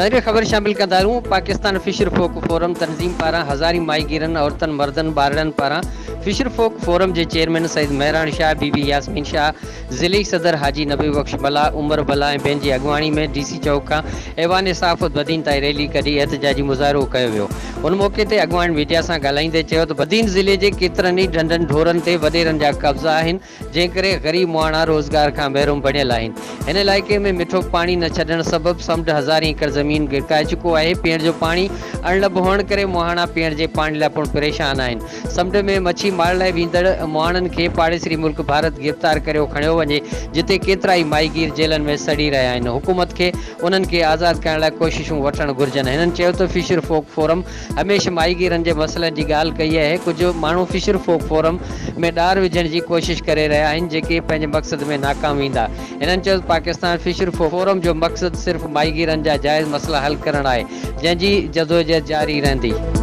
नज़र ख़बर शामिल कंदा आहियूं। पाकिस्तान फिशर फोक फोरम तंज़ीम पारां हज़ारी माहीगीरनि औरतनि मर्दनि ॿारनि पारां फिशर फोक फोरम के चेयरमैन सईद मेहरान शाह, बीबी यास्मीन शाह, ज़िली सदर हाजी नबी बख्श बला, उमर बला ऐं ॿियनि जी अॻुवाणी में डीसी चौक खां ऐवान साफ़ बदीन ताईं रैली कढी एहतजाजी मुज़ाहिरो कयो वियो। उन मौक़े ते अॻुवाणी मीडिया सां ॻाल्हाईंदे चयो त बदीन ज़िले जे केतिरनि ई ढंढनि ढोरनि ते वॾेरनि जा कब्ज़ा आहिनि, जंहिं करे ग़रीब मुआणा रोज़गार खां महरूम बणियल आहिनि। हिन इलाइक़े में मिठो पाणी न छॾण सबबि समुंड हज़ारी एकड़ ज़मीन गिरकाए चुको आहे। पीअण जो पाणी अणलभ हुअण करे मुहाणा पीअण जे पाणी लाइ पिणु परेशान आहिनि। समुंड में मच्छी मारण लाइ वेंदड़ मुहाणनि खे पाड़ेसरी मुल्क भारत गिरफ़्तार करे खणियो वञे, जिते केतिरा ई माहीगीर जेलनि में सड़ी रहिया आहिनि। हुकूमत खे उन्हनि खे आज़ादु करण लाइ कोशिशूं वठणु घुरिजनि। हिननि चयो त फिशर फोक फोरम हमेशह माहीगीरनि जे मसइलनि जी ॻाल्हि कई आहे। कुझु माण्हू फिशर फोक फोरम में ॾार विझण जी कोशिशि करे रहिया आहिनि, जेके पंहिंजे मक़सद में नाकाम वेंदा। हिननि चयो पाकिस्तान फिशर फोरम जो मक़सदु सिर्फ़ु माहीगीरनि जा जाइज़ मसइला हल करणु आहे, जंहिंजी जदोजहद जारी रहंदी।